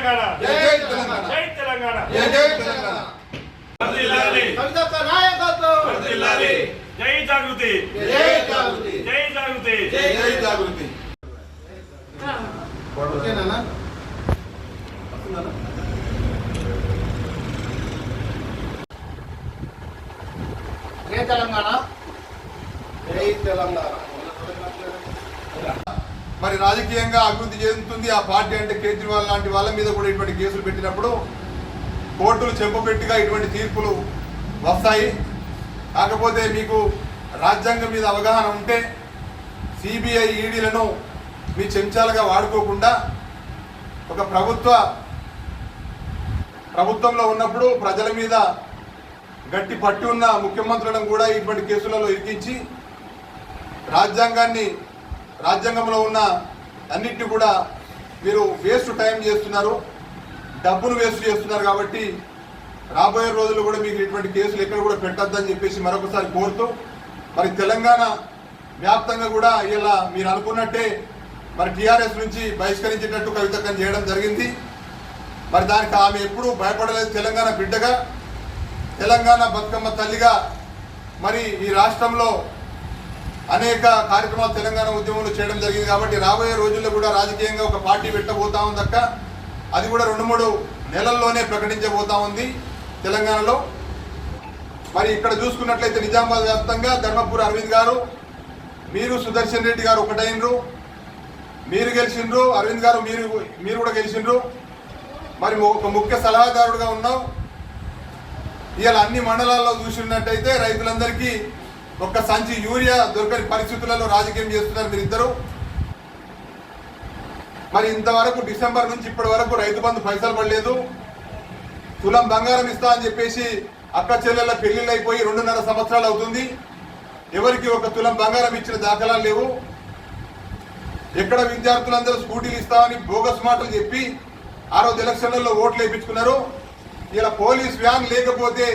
తెలంగాణ జై తెలంగాణ జై తెలంగాణ జై తెలంగాణ వర్ధిల్లాలి కవితక్క నాయకత్వం వర్ధిల్లాలి జై జాగృతి జై జాగృతి జై జాగృతి జై జాగృతి ఓకేనా జై తెలంగాణ జై తెలంగాణ మరి రాజకీయంగా అభివృద్ధి చెందుతుంది ఆ పార్టీ అంటే కేజ్రీవాల్ లాంటి వాళ్ళ మీద కూడా ఇటువంటి కేసులు పెట్టినప్పుడు కోర్టులు చెంపపెట్టిగా ఇటువంటి తీర్పులు వస్తాయి. కాకపోతే మీకు రాజ్యాంగం మీద అవగాహన ఉంటే సిబిఐ ఈడీలను మీ చెంచాలుగా వాడుకోకుండా ఒక ప్రభుత్వంలో ఉన్నప్పుడు ప్రజల మీద గట్టి పట్టి ఉన్న ముఖ్యమంత్రులను కూడా ఇటువంటి కేసులలో ఇరికించి రాజ్యాంగంలో ఉన్న అన్నిటిని కూడా మీరు వేస్ట్ టైం చేస్తున్నారు, డబ్బును వేస్ట్ చేస్తున్నారు. కాబట్టి రాబోయే రోజుల్లో కూడా మీకు ఇటువంటి కేసులు ఎక్కడ కూడా పెట్టొద్దని చెప్పేసి మరొకసారి కోరుతూ మరి తెలంగాణ వ్యాప్తంగా కూడా ఇలా మీరు అనుకున్నట్టే మరి టీఆర్ఎస్ నుంచి బహిష్కరించేటట్టు కవితక్కని చేయడం జరిగింది. మరి దానికి ఆమె ఎప్పుడూ భయపడలేదు. తెలంగాణ బిడ్డగా, తెలంగాణ బతుకమ్మ తల్లిగా మరి ఈ రాష్ట్రంలో అనేక కార్యక్రమాలు తెలంగాణ ఉద్యమంలో చేయడం జరిగింది. కాబట్టి రాబోయే రోజుల్లో కూడా రాజకీయంగా ఒక పార్టీ పెట్టబోతా ఉందక్క. అది కూడా 2-3 నెలల్లోనే ప్రకటించబోతా ఉంది తెలంగాణలో. మరి ఇక్కడ చూసుకున్నట్లయితే నిజామాబాద్ వ్యాప్తంగా ధర్మపురి అరవింద్ గారు, మీరు సుదర్శన్ రెడ్డి గారు ఒకటైనరు, మీరు గెలిచిండ్రు, అరవింద్ గారు మీరు కూడా గెలిచిండ్రు. మరి ఒక ముఖ్య సలహాదారుడుగా ఉన్నావు. ఇవాళ అన్ని మండలాల్లో చూసినట్టయితే రైతులందరికీ ఒక్క సంచి యూరియా దొరకని పరిస్థితులలో రాజకీయం చేస్తున్నారు మీరిద్దరు. మరి ఇంతవరకు డిసెంబర్ నుంచి ఇప్పటి వరకు రైతు బంధు పైసలు పడలేదు. తులం బంగారం ఇస్తా అని చెప్పేసి అక్క చెల్లెళ్ళ పెళ్లిళ్ళు అయిపోయి 2.5 సంవత్సరాలు అవుతుంది. ఎవరికి ఒక తులం బంగారం ఇచ్చిన దాఖలాలు లేవు. ఎక్కడ విద్యార్థులందరూ స్కూటీలు ఇస్తామని బోగస్ మాటలు చెప్పి ఆ రోజు ఎలక్షన్లలో ఓట్లు వేయించుకున్నారు. ఇలా పోలీస్ వ్యాన్ లేకపోతే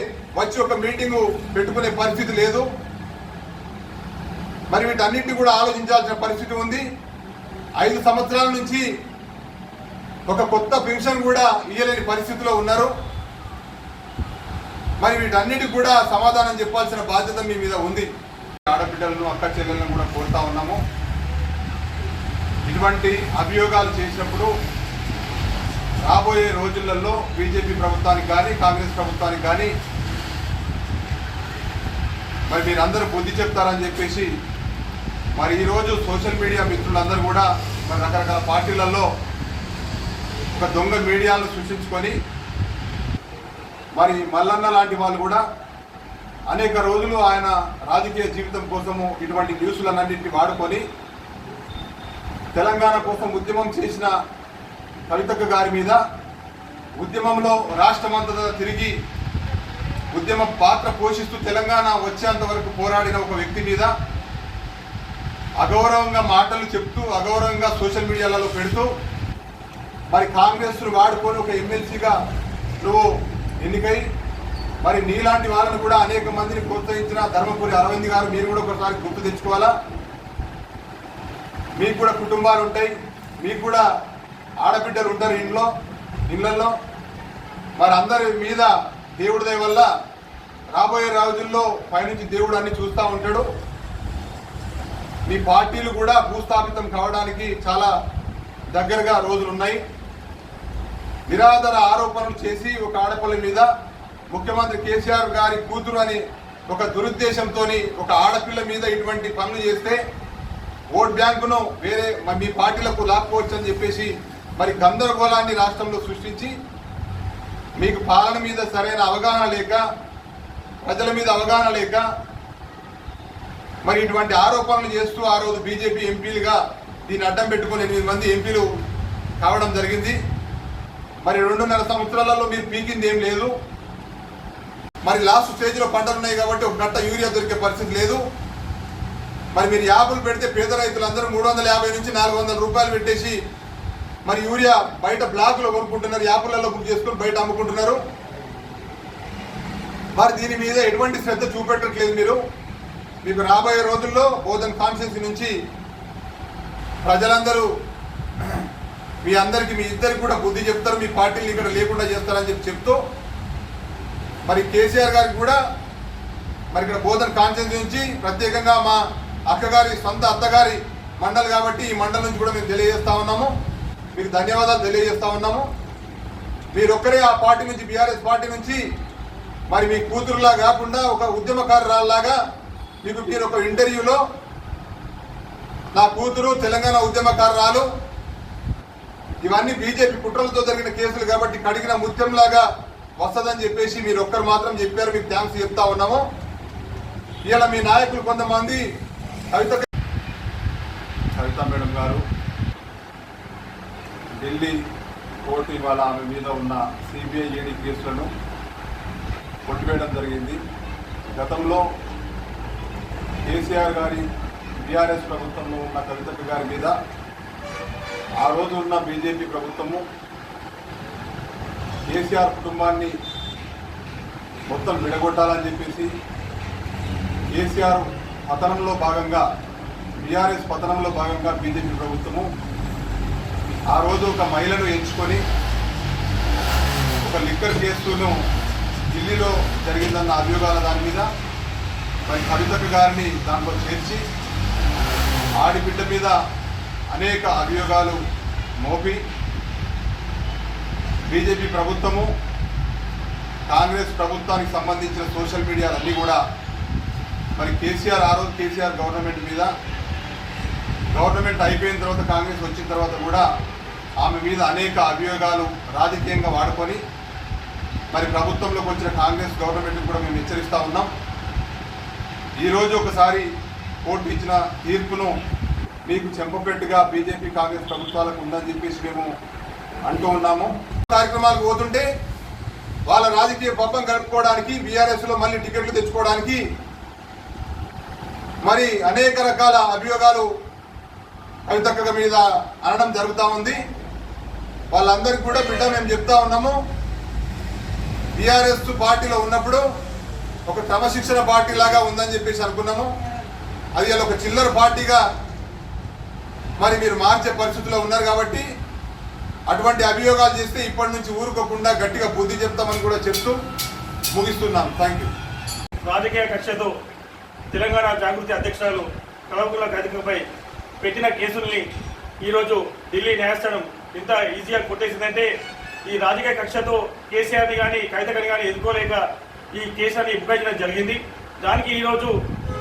వచ్చి ఒక మీటింగు పెట్టుకునే పరిస్థితి లేదు. మరి వీటన్నిటిని కూడా ఆలోచించాల్సిన పరిస్థితి ఉంది. 5 సంవత్సరాల నుంచి ఒక కొత్త పెన్షన్ కూడా ఇయ్యలేని పరిస్థితిలో ఉన్నారు. మరి వీటన్నిటికి కూడా సమాధానం చెప్పాల్సిన బాధ్యత మీ మీద ఉంది. ఆడబిడ్డలను, అక్క చెల్లెలను కూడా కోరుతా ఉన్నాము. ఇటువంటి అభియోగాలు చేసినప్పుడు రాబోయే రోజులలో బీజేపీ ప్రభుత్వానికి కానీ కాంగ్రెస్ ప్రభుత్వానికి కానీ మరి మీరందరూ బుద్ధి చెప్తారని చెప్పేసి మరి ఈరోజు సోషల్ మీడియా మిత్రులందరూ కూడా మరి రకరకాల పార్టీలలో ఒక దొంగ మీడియాను సృష్టించుకొని మరి మల్లన్న లాంటి వాళ్ళు కూడా అనేక రోజులు ఆయన రాజకీయ జీవితం కోసము ఇటువంటి న్యూస్లన్నింటినీ వాడుకొని తెలంగాణ కోసం ఉద్యమం చేసిన కవితక్క గారి మీద ఉద్యమంలో రాష్ట్రమంతటా తిరిగి ఉద్యమ పాత్ర పోషిస్తూ తెలంగాణ వచ్చేంత వరకు పోరాడిన ఒక వ్యక్తి మీద అగౌరవంగా మాటలు చెప్తూ అగౌరవంగా సోషల్ మీడియాలలో పెడుతూ మరి కాంగ్రెస్ను వాడుకొని ఒక ఎమ్మెల్సీగా నువ్వు ఎన్నికై మరి నీలాంటి వాళ్ళను కూడా అనేక మందిని ప్రోత్సహించిన ధర్మపురి అరవింద్ గారు మీరు కూడా ఒకసారి గుర్తు తెచ్చుకోవాలా. మీకు కూడా కుటుంబాలు ఉంటాయి, మీకు కూడా ఆడబిడ్డలు ఉంటారు ఇళ్లలో. మరి అందరి మీద దేవుడి దయ వల్ల రాబోయే రోజుల్లో పైనుంచి దేవుడు అన్ని చూస్తూ ఉంటాడు. మీ పార్టీలు కూడా భూస్థాపితం కావడానికి చాలా దగ్గరగా రోజులు ఉన్నాయి. నిరాధార ఆరోపణలు చేసి ఒక ఆడపిల్ల మీద ముఖ్యమంత్రి కేసీఆర్ గారి కూతురు అని ఒక దురుద్దేశంతో ఒక ఆడపిల్ల మీద ఇటువంటి పనులు చేస్తే ఓట్ బ్యాంకును వేరే మీ పార్టీలకు లాక్కోవచ్చు అని చెప్పేసి మరి గందరగోళాన్ని రాష్ట్రంలో సృష్టించి మీకు పాలన మీద సరైన అవగాహన లేక, ప్రజల మీద అవగాహన లేక మరి ఇటువంటి ఆరోపణలు చేస్తూ ఆ రోజు బీజేపీ ఎంపీలుగా దీన్ని అడ్డం పెట్టుకుని 8 మంది ఎంపీలు కావడం జరిగింది. మరి 2.5 సంవత్సరాలలో మీరు పీకింది ఏం లేదు. మరి లాస్ట్ స్టేజ్లో పంటలు ఉన్నాయి కాబట్టి ఒక గంట యూరియా దొరికే పరిస్థితి లేదు. మరి మీరు యాప్లు పెడితే పేద రైతులందరూ 350 నుంచి 400 రూపాయలు పెట్టేసి మరి యూరియా బయట బ్లాక్లో కొనుక్కుంటున్నారు, యాప్లలో బుక్ చేసుకొని బయట అమ్ముకుంటున్నారు. మరి దీని మీద ఎటువంటి శ్రద్ధ చూపెట్టట్లేదు. మీకు రాబోయే రోజుల్లో బోధన్ కాన్స్టిట్యున్సీ నుంచి ప్రజలందరూ మీ అందరికి మీ ఇద్దరికి కూడా బుద్ధి చెప్తారు, మీ పార్టీని ఇక్కడ లేకుండా చేస్తారని చెప్తూ మరి కేసీఆర్ గారికి కూడా మరి ఇక్కడ బోధన కాన్స్టిట్యూన్సీ నుంచి ప్రత్యేకంగా మా అక్కగారి సొంత అత్తగారి మండలి కాబట్టి ఈ మండలి నుంచి కూడా మేము తెలియజేస్తా ఉన్నాము, మీకు ధన్యవాదాలు తెలియజేస్తా ఉన్నాము. మీరొక్కరే ఆ పార్టీ నుంచి బీఆర్ఎస్ పార్టీ నుంచి మరి మీ కూతురులా కాకుండా ఒక ఉద్యమకారురాల్లాగా మీకు మీరు ఒక ఇంటర్వ్యూలో నా కూతురు తెలంగాణ ఉద్యమకారురాలు, ఇవన్నీ బీజేపీ కుట్రలతో జరిగిన కేసులు కాబట్టి కడిగిన ముత్యంలాగా వస్తుందని చెప్పేసి మీరు ఒక్కరు మాత్రం చెప్పారు, మీకు థ్యాంక్స్ చెప్తా ఉన్నాము. ఇలా మీ నాయకులు కొంతమంది కవిత మేడం గారు ఢిల్లీ కోర్టు ఇవాళ ఆమె మీద ఉన్న సిబిఐ ఈడీ కేసులను కొట్టివేయడం జరిగింది. గతంలో కేసీఆర్ గారి బీఆర్ఎస్ ప్రభుత్వంలో ఉన్న కవితక్క గారి మీద ఆ రోజు ఉన్న బీజేపీ ప్రభుత్వము కేసీఆర్ కుటుంబాన్ని మొత్తం విడగొట్టాలని చెప్పేసి కేసీఆర్ పతనంలో భాగంగా బీఆర్ఎస్ పతనంలో భాగంగా బీజేపీ ప్రభుత్వము ఆ రోజు ఒక మహిళను ఎంచుకొని ఒక లిక్కర్ కేసును ఢిల్లీలో జరిగిందన్న అభియోగాల దాని మీద మరి కవితక్క గారిని దాంట్లో చేర్చి ఆడిబిడ్డ మీద అనేక అభియోగాలు మోపి బీజేపీ ప్రభుత్వము కాంగ్రెస్ ప్రభుత్వానికి సంబంధించిన సోషల్ మీడియాలన్నీ కూడా మరి కేసీఆర్ ఆ రోజు కేసీఆర్ గవర్నమెంట్ మీద, గవర్నమెంట్ అయిపోయిన తర్వాత కాంగ్రెస్ వచ్చిన తర్వాత కూడా ఆమె మీద అనేక అభియోగాలు రాజకీయంగా వాడుకొని మరి ప్రభుత్వంలోకి వచ్చిన కాంగ్రెస్ గవర్నమెంట్ని కూడా మేము హెచ్చరిస్తూ ఉన్నాం. ఈరోజు ఒకసారి కోర్టు ఇచ్చిన తీర్పును మీకు చెంపపెట్టుగా బీజేపీ కాంగ్రెస్ ప్రభుత్వాలకు ఉందని చెప్పేసి మేము అంటూ ఉన్నాము. కార్యక్రమాలకు పోతుంటే వాళ్ళ రాజకీయ పబ్బం గడుపుకోవడానికి బీఆర్ఎస్లో మళ్ళీ టికెట్లు తెచ్చుకోవడానికి మరి అనేక రకాల అభియోగాలు కవితక్క మీద అనడం జరుగుతూ ఉంది. వాళ్ళందరికీ కూడా బిడ్డ మేము చెప్తా ఉన్నాము, బీఆర్ఎస్ పార్టీలో ఉన్నప్పుడు ఒక క్రమశిక్షణ పార్టీ లాగా ఉందని చెప్పేసి అనుకున్నాము. అది అలా ఒక చిల్లర పార్టీగా మరి మీరు మార్చే పరిస్థితుల్లో ఉన్నారు కాబట్టి అటువంటి అభియోగాలు చేస్తే ఇప్పటి నుంచి ఊరుకోకుండా గట్టిగా బుద్ధి చెప్తామని కూడా చెప్తూ ముగిస్తున్నాం. Thank you. రాజకీయ కక్షతో తెలంగాణ జాగృతి అధ్యక్షురాలు కల్వకుంట్ల కవితక్కపై పెట్టిన కేసుల్ని ఈరోజు ఢిల్లీ న్యాయస్థానం ఇంత ఈజీగా కొట్టేసిందంటే ఈ రాజకీయ కక్షతో కేసీఆర్ని కానీ కవితక్కని కానీ ఎదుర్కోలేక ఈ కేసుని బుకాయించడం జరిగింది. దానికి ఈరోజు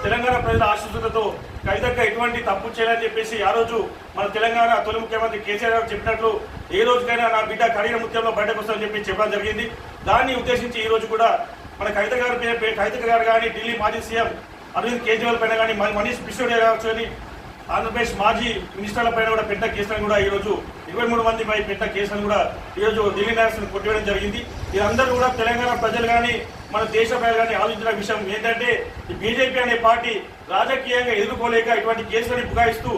తెలంగాణ ప్రజల ఆశీస్సులతో కవితక్క ఎటువంటి తప్పు చేయాలని చెప్పేసి ఆ రోజు మన తెలంగాణ తొలి ముఖ్యమంత్రి కేసీఆర్ గారు చెప్పినట్లు ఏ రోజుకైనా నా బిడ్డ కడిగిన ముత్యంలో బయటకు వస్తుందని చెప్పి చెప్పడం జరిగింది. దాన్ని ఉద్దేశించి ఈ రోజు కూడా మన కవితక్క గారు కానీ ఢిల్లీ మాజీ సీఎం అరవింద్ కేజ్రీవాల్ పైన కానీ మనీష్ సిసోడియా కావచ్చు అని ఆంధ్రప్రదేశ్ మాజీ మినిస్టర్ల పైన కూడా పెట్టిన కేసులను కూడా ఈరోజు 23 మంది పై పెట్టిన కేసులను కూడా ఈరోజు ఢిల్లీ న్యాయస్థానం కొట్టివేయడం జరిగింది. వీరందరూ కూడా తెలంగాణ ప్రజలు కానీ మన దేశ ప్రజలు కానీ ఆలోచించిన విషయం ఏంటంటే ఈ బీజేపీ అనే పార్టీ రాజకీయంగా ఎదుర్కోలేక ఇటువంటి కేసులని బుకాయిస్తూ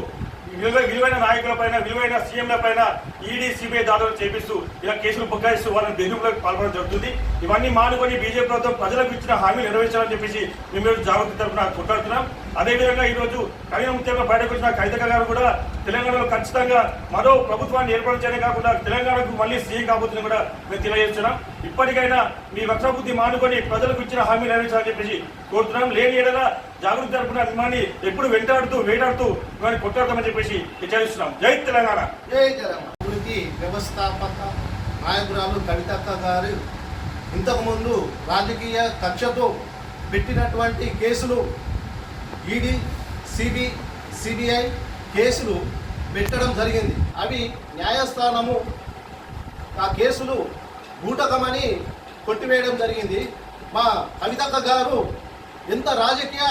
విలువైన నాయకుల పైన, విలువైన సీఎంల పైన ఈడీ సిబిఐ దాడులు చేపిస్తూ ఇలా కేసులు బుకాయిస్తూ వాళ్ళని బెదిరింపులకు పాల్గొనడం జరుగుతుంది. ఇవన్నీ మానుకొని బీజేపీ ప్రభుత్వం ప్రజలకు ఇచ్చిన హామీలు నెరవేర్చాలని చెప్పేసి మేము జాగృతి తరఫున కొట్లాడుతున్నాం. అదేవిధంగా ఈరోజు కడిగిన ముత్యంలో బయటకు వచ్చిన కవితక్క గారు కూడా తెలంగాణలో ఖచ్చితంగా మరో ప్రభుత్వాన్ని ఏర్పరచడమే కాకుండా తెలంగాణకు మళ్ళీ సీఎం కాబోతుందని కూడా మేము తెలియజేస్తున్నాం. ఇప్పటికైనా మీ వక్రబుద్ధి మానుకొని ప్రజలకు ఇచ్చిన హామీ నెరవేర్చాలని చెప్పేసి కోరుతున్నాం. లేని ఏడలా జాగృతి తరఫున మిమ్మల్ని ఎప్పుడు వెంటాడుతూ వేటాడుతూ మిమ్మల్ని కొట్లాడతామని చెప్పేసి హెచ్చరిస్తున్నాం. జై తెలంగాణ. జై తెలంగాణ. వ్యవస్థాపక నాయకురాలు కవితక్క గారు ఇంతకుముందు రాజకీయ కక్షతో పెట్టినటువంటి కేసులు ఈడీ సిబిఐ కేసులు పెట్టడం జరిగింది. అవి న్యాయస్థానము ఆ కేసులు బూటకమని కొట్టివేయడం జరిగింది. మా కవితక్క గారు ఎంత రాజకీయ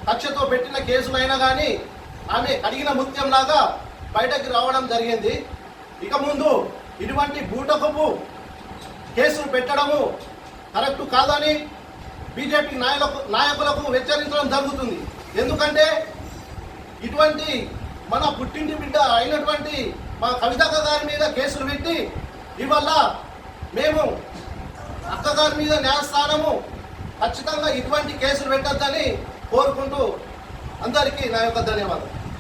కక్షతో పెట్టిన కేసులైనా కానీ ఆమె కడిగిన ముత్యంలాగా బయటకు రావడం జరిగింది. ఇక ముందు ఇటువంటి బూటకపు కేసులు పెట్టడము కరెక్ట్ కాదని బీజేపీ నాయకులకు హెచ్చరించడం జరుగుతుంది. ఎందుకంటే ఇటువంటి మన పుట్టింటి బిడ్డ అయినటువంటి మా కవితక్క గారి మీద కేసులు పెట్టి ఇవల్ల మేము అక్కగారి మీద న్యాయస్థానము ఖచ్చితంగా ఇటువంటి కేసులు పెట్టద్దని కోరుకుంటూ అందరికీ నా యొక్క ధన్యవాదాలు.